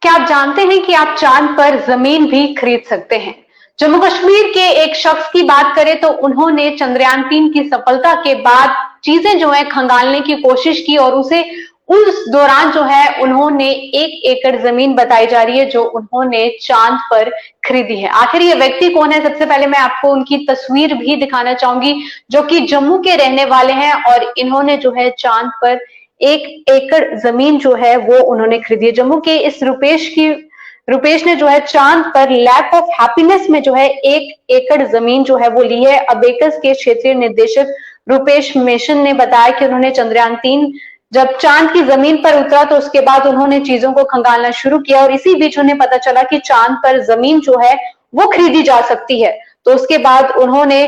क्या आप जानते हैं कि आप चांद पर जमीन भी खरीद सकते हैं? जम्मू कश्मीर के एक शख्स की बात करें तो उन्होंने चंद्रयान 3 की सफलता के बाद चीजें जो है खंगालने की कोशिश की और उसे उस दौरान जो है उन्होंने 1 एकड़ जमीन बताई जा रही है जो उन्होंने चांद पर खरीदी है। आखिर ये व्यक्ति कौन है? सबसे पहले मैं आपको उनकी तस्वीर भी दिखाना चाहूंगी, जो कि जम्मू के रहने वाले हैं और इन्होंने जो है चांद पर 1 एकड़ जमीन जो है वो उन्होंने खरीदी है। जम्मू के इस रुपेश ने जो है चांद पर लैक ऑफ हैप्पीनेस में जो है 1 एकड़ जमीन जो है वो ली है। अबेकस के क्षेत्रीय निदेशक रुपेश मेशन ने बताया कि उन्होंने चंद्रयान 3 जब चांद की जमीन पर उतरा तो उसके बाद उन्होंने चीजों को खंगालना शुरू किया और इसी बीच उन्हें पता चला कि चांद पर जमीन जो है वो खरीदी जा सकती है। तो उसके बाद उन्होंने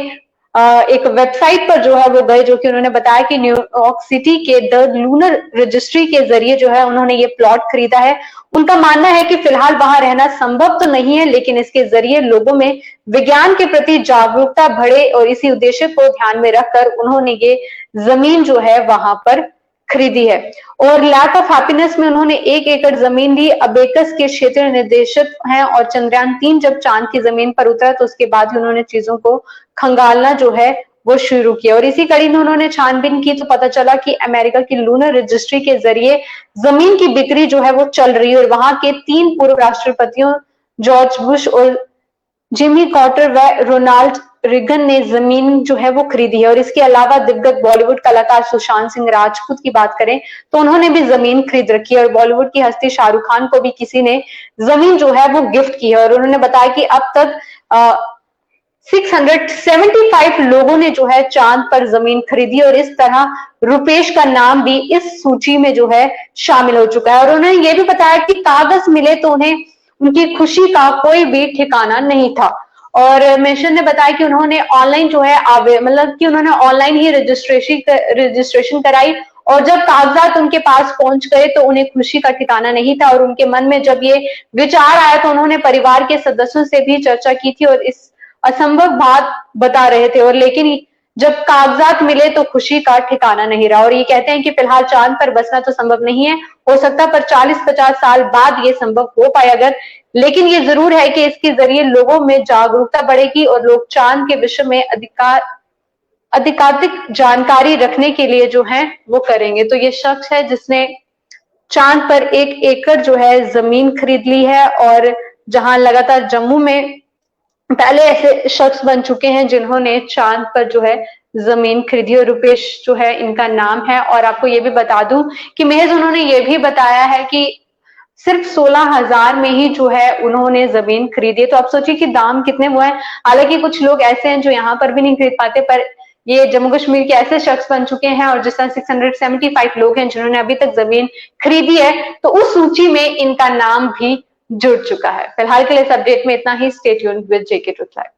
एक वेबसाइट पर जो है वो गए, जो कि उन्होंने बताया कि न्यूयॉर्क सिटी के द लूनर रजिस्ट्री के जरिए जो है उन्होंने ये प्लॉट खरीदा है। उनका मानना है कि फिलहाल वहां रहना संभव तो नहीं है, लेकिन इसके जरिए लोगों में विज्ञान के प्रति जागरूकता बढ़े और इसी उद्देश्य को ध्यान में रखकर उन्होंने ये जमीन जो है वहां पर खरीदी है। और लैक ऑफ हैप्पीनेस में उन्होंने 1 एकड़ जमीन ली। अबेकस के क्षेत्रीय निदेशक हैं और चंद्रयान 3 जब चांद की जमीन पर उतरा तो उसके बाद ही उन्होंने चीजों को खंगालना जो है वो शुरू किया और इसी कड़ी में उन्होंने छानबीन की तो पता चला कि अमेरिका की लूनर रजिस्ट्री के जरिए जमीन की बिक्री जो है वो चल रही है और वहां के 3 पूर्व राष्ट्रपतियों जॉर्ज बुश और जिमी कार्टर व रोनाल्ड रिगन ने जमीन जो है वो खरीदी है। और इसके अलावा दिग्गज बॉलीवुड कलाकार सुशांत सिंह राजपूत की बात करें तो उन्होंने भी जमीन खरीद रखी है और बॉलीवुड की हस्ती शाहरुख खान को भी किसी ने जमीन जो है वो गिफ्ट की है। और उन्होंने बताया कि अब तक 675 लोगों ने जो है चांद पर जमीन खरीदी और इस तरह रुपेश का नाम भी इस सूची में जो है शामिल हो चुका है। और उन्होंने ये भी बताया कि कागज मिले तो उन्हें उनकी खुशी का कोई भी ठिकाना नहीं था। और मेशन ने बताया कि उन्होंने ऑनलाइन जो है मतलब कि उन्होंने ऑनलाइन ही रजिस्ट्रेशन कराई और जब कागजात उनके पास पहुंच गए तो उन्हें खुशी का ठिकाना नहीं था और उनके मन में जब ये विचार आया तो उन्होंने परिवार के सदस्यों से भी चर्चा की थी और इस असंभव बात बता रहे थे और लेकिन जब कागजात मिले तो खुशी का ठिकाना नहीं रहा। और ये कहते हैं कि फिलहाल चांद पर बसना तो संभव नहीं है, हो सकता पर 40-50 साल बाद ये संभव हो पाए अगर, लेकिन ये जरूर है कि इसके जरिए लोगों में जागरूकता बढ़ेगी और लोग चांद के विषय में अधिकाधिक जानकारी रखने के लिए जो है वो करेंगे। तो ये शख्स है जिसने चांद पर 1 एकड़ जो है जमीन खरीद ली है और जहां लगातार जम्मू में पहले ऐसे शख्स बन चुके हैं जिन्होंने चांद पर जो है जमीन खरीदी और रुपेश जो है इनका नाम है। और आपको ये भी बता दूं कि महज उन्होंने ये भी बताया है कि सिर्फ 16,000 में ही जो है उन्होंने जमीन खरीदी है। तो आप सोचिए कि दाम कितने वो है। हालांकि कुछ लोग ऐसे हैं जो यहाँ पर भी नहीं खरीद पाते, पर ये जम्मू कश्मीर के ऐसे शख्स बन चुके हैं और जिस तरह 675 लोग हैं जिन्होंने अभी तक जमीन खरीदी है, तो उस सूची में इनका नाम भी जुड़ चुका है। फिलहाल के लिए इस अपडेट में इतना ही। Stay tuned with JK truth live.